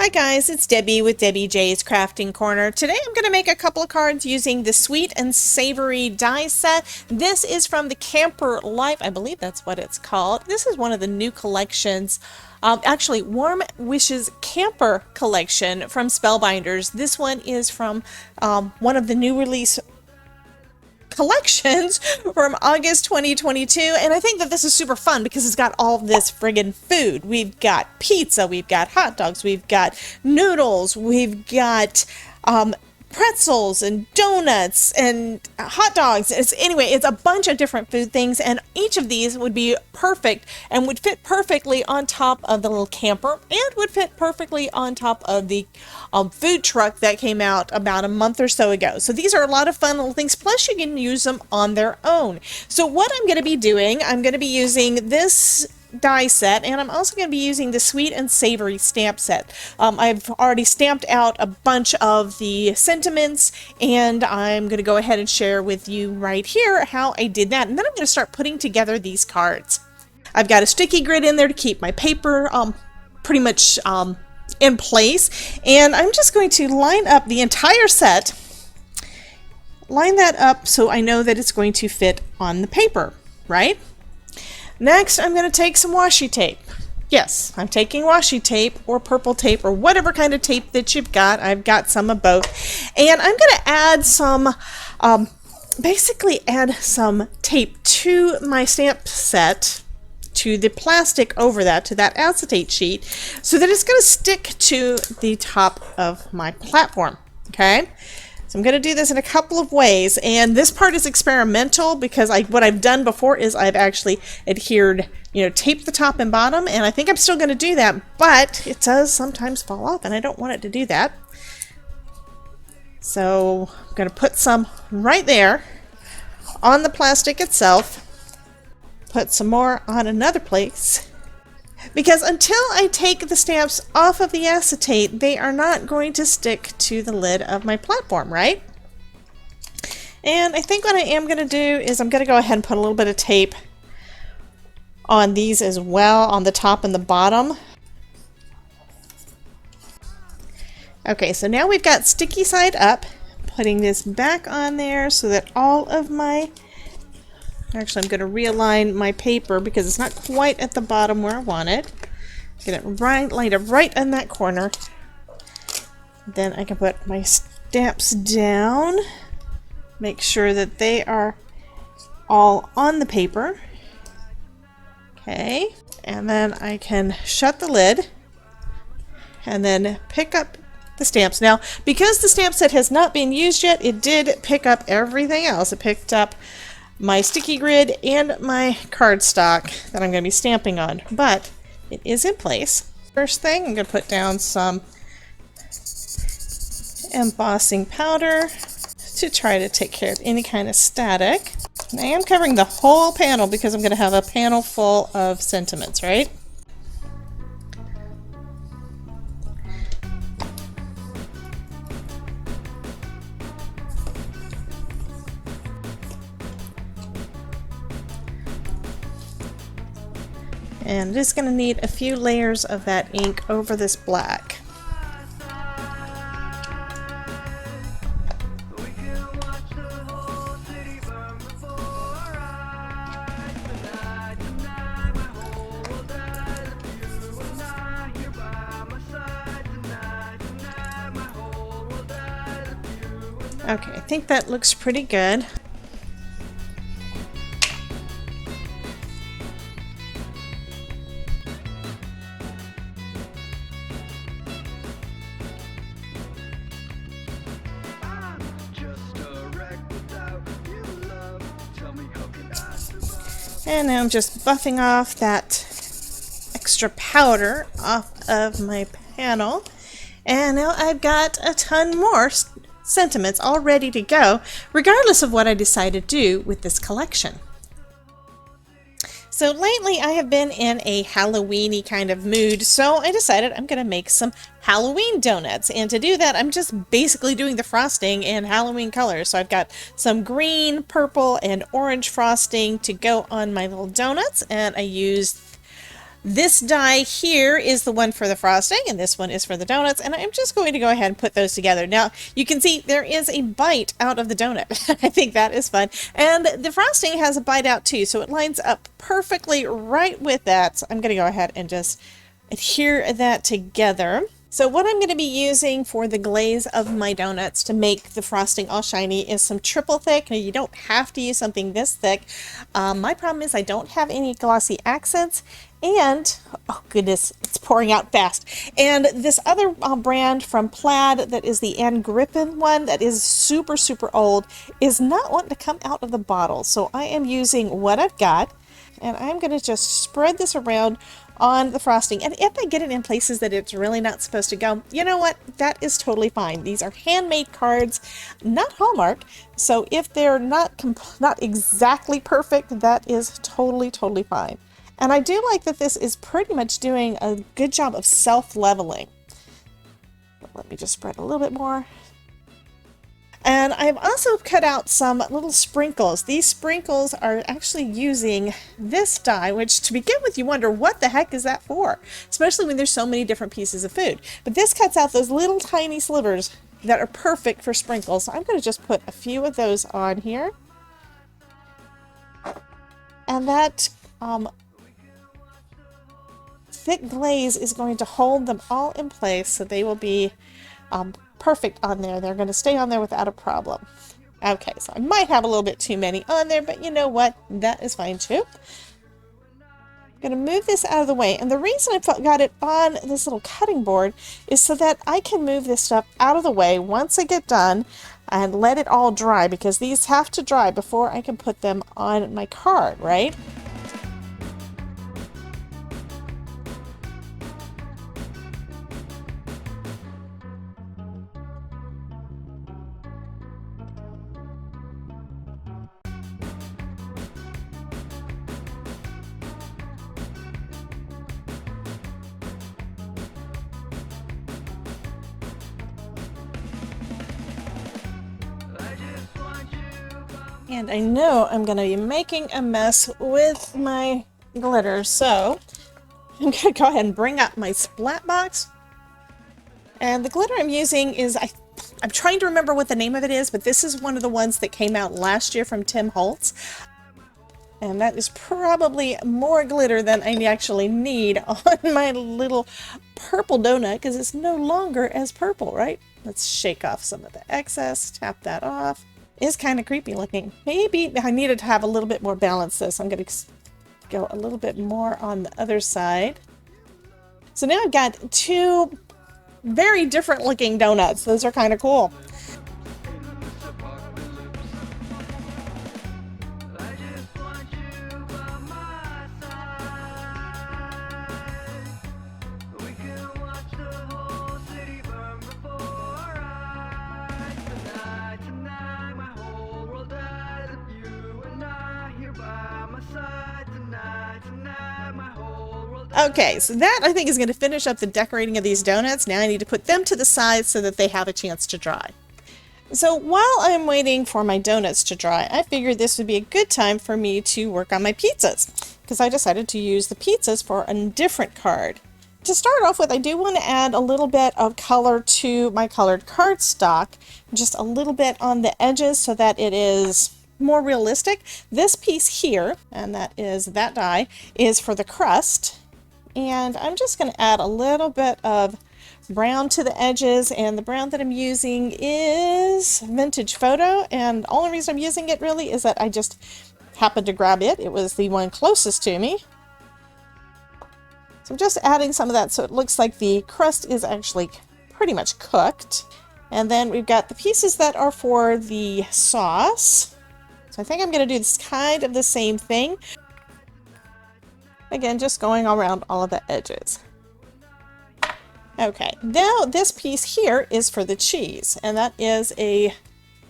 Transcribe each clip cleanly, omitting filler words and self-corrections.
Hi guys, it's Debbie with Debbie J's Crafting Corner. Today I'm going to make a couple of cards using the Sweet and Savory die set. This is from the Camper Life, I believe that's what it's called. This is one of the new collections, actually Warm Wishes Camper collection from Spellbinders. This one is from one of the new release collections from August 2022, and I think that this is super fun because it's got all this friggin' food. We've got pizza, we've got hot dogs, we've got noodles, we've got pretzels and donuts and hot dogs. Anyway, it's a bunch of different food things, and each of these would be perfect and would fit perfectly on top of the little camper and would fit perfectly on top of the food truck that came out about a month or so ago. So these are a lot of fun little things, plus you can use them on their own. So what I'm going to be doing, I'm going to be using this die set, and I'm also going to be using the Sweet and Savory stamp set. I've already stamped out a bunch of the sentiments, and I'm going to go ahead and share with you right here how I did that, and then I'm going to start putting together these cards. I've got a sticky grid in there to keep my paper pretty much in place, and I'm just going to line up the entire set, line that up so I know that it's going to fit on the paper, right? Next, I'm going to take some washi tape. Yes, I'm taking washi tape or purple tape or whatever kind of tape that you've got. I've got some of both. And I'm going to add some, basically add some tape to my stamp set, to the plastic over that, to that acetate sheet, so that it's going to stick to the top of my platform. Okay? So I'm going to do this in a couple of ways, and this part is experimental because what I've done before is I've actually adhered, taped the top and bottom, and I think I'm still going to do that, but it does sometimes fall off, and I don't want it to do that. So I'm going to put some right there on the plastic itself, put some more on another place, because until I take the stamps off of the acetate, they are not going to stick to the lid of my platform, right? And I think what I am going to do is I'm going to go ahead and put a little bit of tape on these as well, on the top and the bottom. Okay, so now we've got sticky side up, putting this back on there so that all of my... Actually, I'm going to realign my paper because it's not quite at the bottom where I want it. Get it right, lined up right in that corner. Then I can put my stamps down. Make sure that they are all on the paper. Okay. And then I can shut the lid and then pick up the stamps. Now, because the stamp set has not been used yet, it did pick up everything else. It picked up my sticky grid and my cardstock that I'm going to be stamping on, but it is in place. First thing, I'm going to put down some embossing powder to try to take care of any kind of static. And I am covering the whole panel because I'm going to have a panel full of sentiments, right? And just going to need a few layers of that ink over this black. Okay, I think that looks pretty good. And now I'm just buffing off that extra powder off of my panel. And now I've got a ton more sentiments all ready to go, regardless of what I decide to do with this collection. So lately I have been in a Halloween-y kind of mood, so I decided I'm going to make some Halloween donuts. And to do that, I'm just basically doing the frosting in Halloween colors. So I've got some green, purple, and orange frosting to go on my little donuts, and I used This die here is the one for the frosting, and this one is for the donuts, and I'm just going to go ahead and put those together. Now, you can see there is a bite out of the donut. I think that is fun. And the frosting has a bite out too, so it lines up perfectly right with that. So I'm going to go ahead and just adhere that together. So what I'm going to be using for the glaze of my donuts to make the frosting all shiny is some triple thick. Now, you don't have to use something this thick. My problem is I don't have any glossy accents, and oh goodness, it's pouring out fast. And this other brand from Plaid that is the Ann Griffin one that is super, super old is not wanting to come out of the bottle. So I am using what I've got, and I'm going to just spread this around on the frosting. And if I get it in places that it's really not supposed to go, you know what? That is totally fine. These are handmade cards, not Hallmark. So if they're not exactly perfect, that is totally, totally fine. And I do like that this is pretty much doing a good job of self-leveling. Let me just spread a little bit more. And I've also cut out some little sprinkles. These sprinkles are actually using this die, which to begin with you wonder what the heck is that for? Especially when there's so many different pieces of food. But this cuts out those little tiny slivers that are perfect for sprinkles. So I'm going to just put a few of those on here. And that thick glaze is going to hold them all in place so they will be perfect on there. They're going to stay on there without a problem. Okay, so I might have a little bit too many on there, but you know what? That is fine too. I'm going to move this out of the way. And the reason I got it on this little cutting board is so that I can move this stuff out of the way once I get done and let it all dry, because these have to dry before I can put them on my card, right? And I know I'm going to be making a mess with my glitter, so I'm going to go ahead and bring up my splat box. And the glitter I'm using is, I'm trying to remember what the name of it is, but this is one of the ones that came out last year from Tim Holtz. And that is probably more glitter than I actually need on my little purple donut, because it's no longer as purple, right? Let's shake off some of the excess, tap that off. Is kind of creepy looking. Maybe I needed to have a little bit more balance this. I'm going to go a little bit more on the other side. So now I've got two very different looking donuts. Those are kind of cool. Okay, so that I think is going to finish up the decorating of these donuts. Now I need to put them to the side so that they have a chance to dry. So while I'm waiting for my donuts to dry, I figured this would be a good time for me to work on my pizzas, because I decided to use the pizzas for a different card. To start off with, I do want to add a little bit of color to my colored cardstock, just a little bit on the edges so that it is more realistic. This piece here, and that is that die, is for the crust. And I'm just going to add a little bit of brown to the edges, and the brown that I'm using is Vintage Photo, and the only reason I'm using it really is that I just happened to grab it. It was the one closest to me. So I'm just adding some of that so it looks like the crust is actually pretty much cooked. And then we've got the pieces that are for the sauce. So I think I'm going to do this kind of the same thing. Again, just going around all of the edges. Okay, now this piece here is for the cheese, and that is a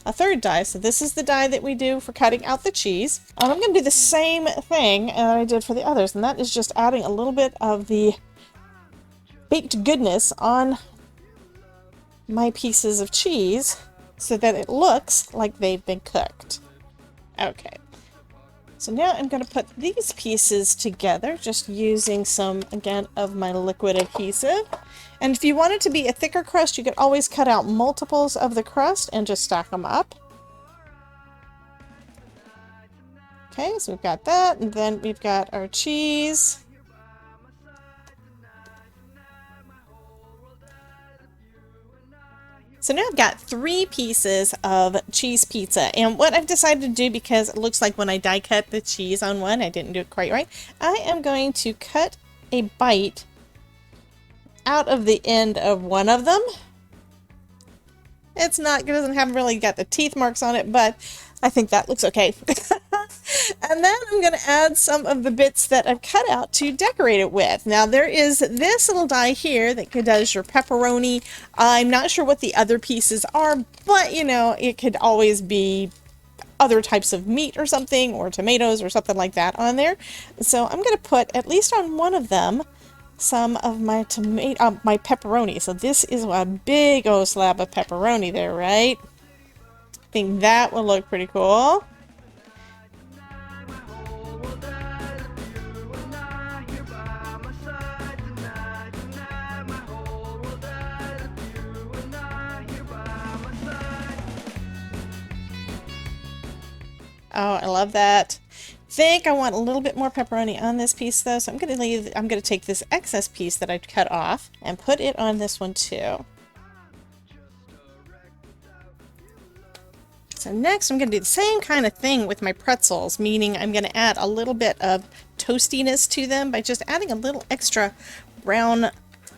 third die. So this is the die that we do for cutting out the cheese. And I'm going to do the same thing that I did for the others, and that is just adding a little bit of the baked goodness on my pieces of cheese so that it looks like they've been cooked. Okay. So now I'm going to put these pieces together, just using some, again, of my liquid adhesive. And if you want it to be a thicker crust, you could always cut out multiples of the crust and just stack them up. Okay, so we've got that, and then we've got our cheese. So now I've got 3 pieces of cheese pizza, and what I've decided to do, because it looks like when I die cut the cheese on one, I didn't do it quite right, I am going to cut a bite out of the end of one of them. It doesn't have really got the teeth marks on it, but I think that looks okay. And then I'm going to add some of the bits that I've cut out to decorate it with. Now there is this little die here that does your pepperoni. I'm not sure what the other pieces are, but you know, it could always be other types of meat or something, or tomatoes or something like that on there. So I'm going to put, at least on one of them, some of my my pepperoni. So this is a big old slab of pepperoni there, right? I think that will look pretty cool. Oh, I love that. Think I want a little bit more pepperoni on this piece though, so I'm going to take this excess piece that I cut off and put it on this one too. So next I'm going to do the same kind of thing with my pretzels, meaning I'm going to add a little bit of toastiness to them by just adding a little extra brown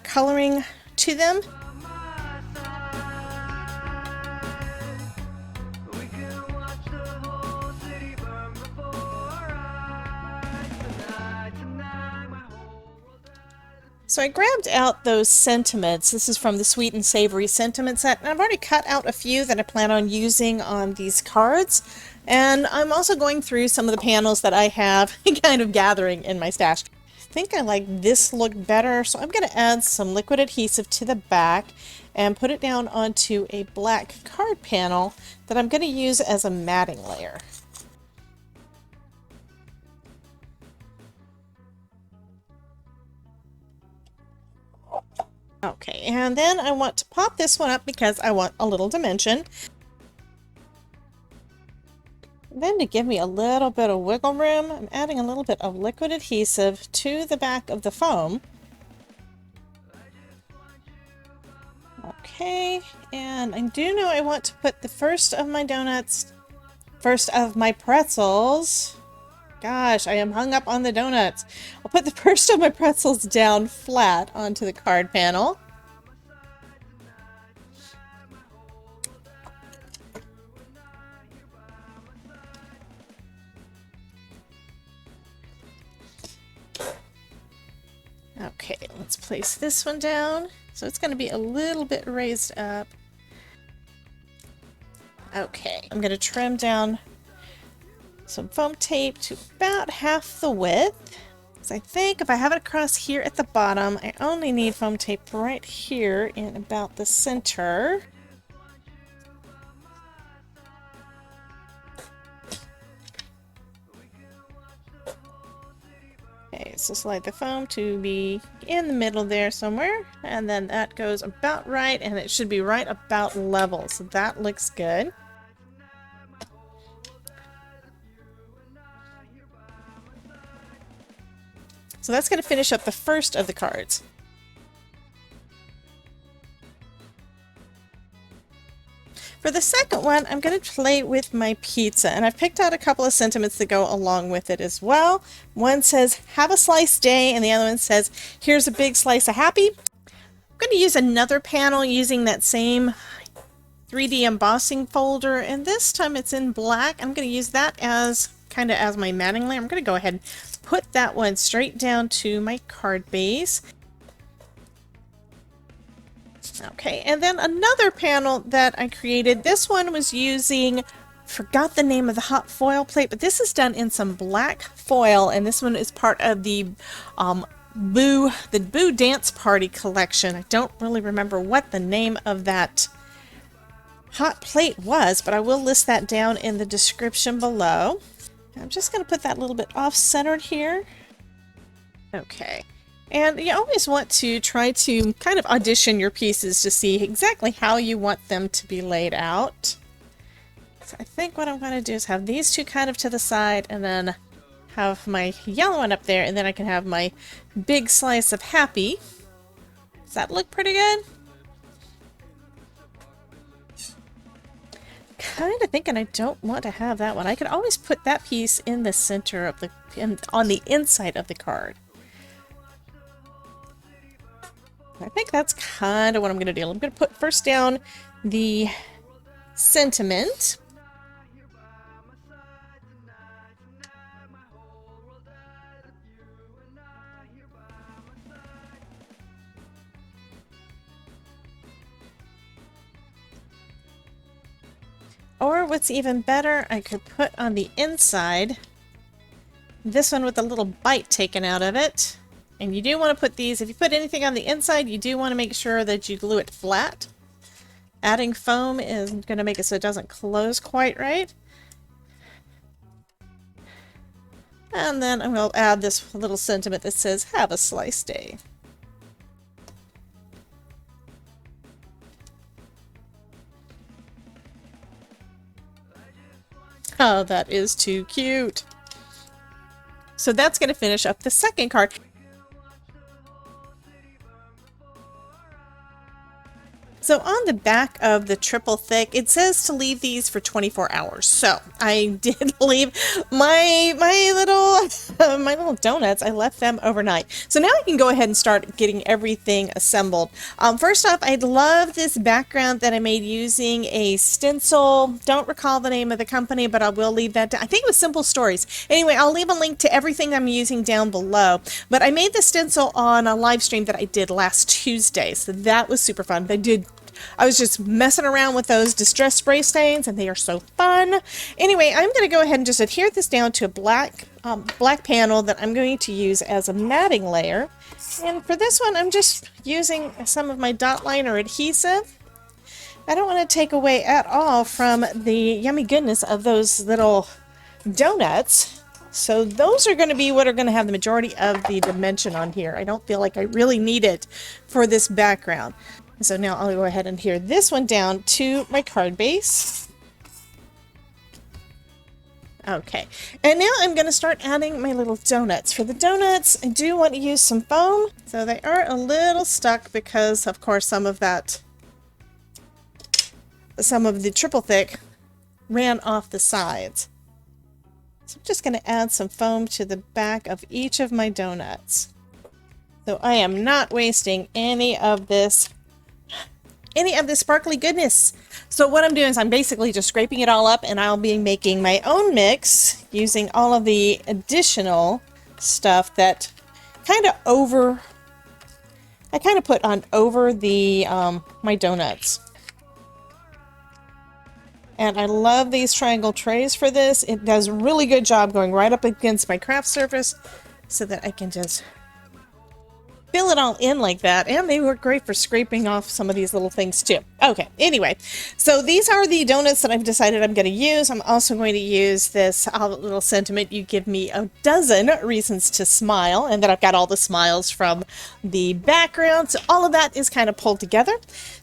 coloring to them. So I grabbed out those sentiments. This is from the Sweet and Savory sentiment set, and I've already cut out a few that I plan on using on these cards. And I'm also going through some of the panels that I have kind of gathering in my stash. I think I like this look better, so I'm going to add some liquid adhesive to the back and put it down onto a black card panel that I'm going to use as a matting layer. Okay, and then I want to pop this one up because I want a little dimension. Then to give me a little bit of wiggle room, I'm adding a little bit of liquid adhesive to the back of the foam. Okay, and I do know I want to put the first of my pretzels. Gosh, I am hung up on the donuts. I'll put the first of my pretzels down flat onto the card panel. Okay, let's place this one down. So it's going to be a little bit raised up. Okay, I'm going to trim down some foam tape to about half the width. So I think if I have it across here at the bottom, I only need foam tape right here in about the center. Okay, so slide the foam to be in the middle there somewhere, and then that goes about right, and it should be right about level, so that looks good. So that's going to finish up the first of the cards. For the second one, I'm going to play with my pizza, and I've picked out a couple of sentiments that go along with it as well. One says, have a slice day, and the other one says, here's a big slice of happy. I'm going to use another panel using that same 3D embossing folder, and this time it's in black. I'm going to use that as kind of as my matting layer. I'm going to go ahead and put that one straight down to my card base. Okay, and then another panel that I created, this one was using, forgot the name of the hot foil plate, but this is done in some black foil, and this one is part of the Boo Dance Party collection. I don't really remember what the name of that hot plate was, but I will list that down in the description below. I'm just going to put that a little bit off-centered here. Okay. And you always want to try to kind of audition your pieces to see exactly how you want them to be laid out. So I think what I'm going to do is have these two kind of to the side and then have my yellow one up there, and then I can have my big slice of happy. Does that look pretty good? Kind of thinking I don't want to have that one. I could always put that piece in the center of the, on the inside of the card. I think that's kind of what I'm going to do. I'm going to put first down the sentiment. Or what's even better, I could put on the inside this one with a little bite taken out of it. And you do want to put these, if you put anything on the inside, you do want to make sure that you glue it flat. Adding foam is going to make it so it doesn't close quite right. And then I will add this little sentiment that says, "Have a slice day." Oh, that is too cute. So that's going to finish up the second card. So on the back of the triple thick, it says to leave these for 24 hours. So I did leave my little donuts. I left them overnight. So now I can go ahead and start getting everything assembled. First off, I love this background that I made using a stencil. Don't recall the name of the company, but I will leave that down. I think it was Simple Stories. Anyway, I'll leave a link to everything I'm using down below. But I made the stencil on a live stream that I did last Tuesday. So that was super fun. I was just messing around with those distress spray stains, and they are so fun. Anyway, I'm going to go ahead and just adhere this down to a black panel that I'm going to use as a matting layer. And for this one, I'm just using some of my dot liner adhesive. I don't want to take away at all from the yummy goodness of those little donuts. So those are going to be what are going to have the majority of the dimension on here. I don't feel like I really need it for this background. So now I'll go ahead and adhere this one down to my card base. Okay, and now I'm going to start adding my little donuts. For the donuts, I do want to use some foam. So they are a little stuck because, of course, some of the triple thick ran off the sides. So I'm just going to add some foam to the back of each of my donuts. So I am not wasting any of this sparkly goodness. So what I'm doing is I'm basically just scraping it all up, and I'll be making my own mix using all of the additional stuff that I kind of put on over the my donuts. And I love these triangle trays for this. It does a really good job going right up against my craft surface so that I can just fill it all in like that, and they work great for scraping off some of these little things too. Okay, anyway, so these are the donuts that I've decided I'm going to use. I'm also going to use this little sentiment, "You give me a dozen reasons to smile," and then I've got all the smiles from the background. So all of that is kind of pulled together.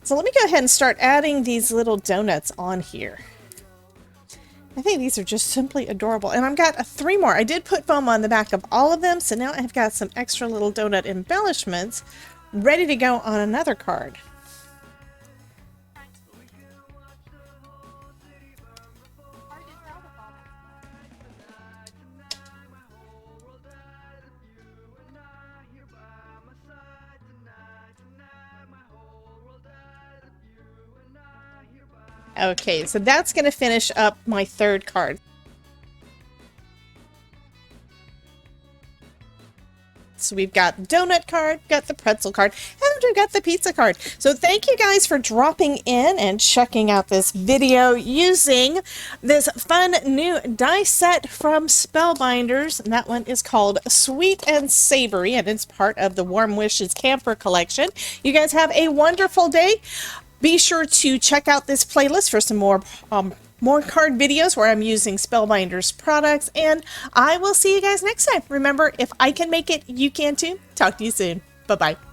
So let me go ahead and start adding these little donuts on here. I think these are just simply adorable. And I've got 3 more. I did put foam on the back of all of them, so now I've got some extra little donut embellishments ready to go on another card. Okay, so that's going to finish up my third card. So we've got the donut card, got the pretzel card, and we've got the pizza card. So thank you guys for dropping in and checking out this video using this fun new die set from Spellbinders. And that one is called Sweet and Savory, and it's part of the Warm Wishes Camper Collection. You guys have a wonderful day. Be sure to check out this playlist for some more more card videos where I'm using Spellbinders products, and I will see you guys next time. Remember, if I can make it, you can too. Talk to you soon. Bye-bye.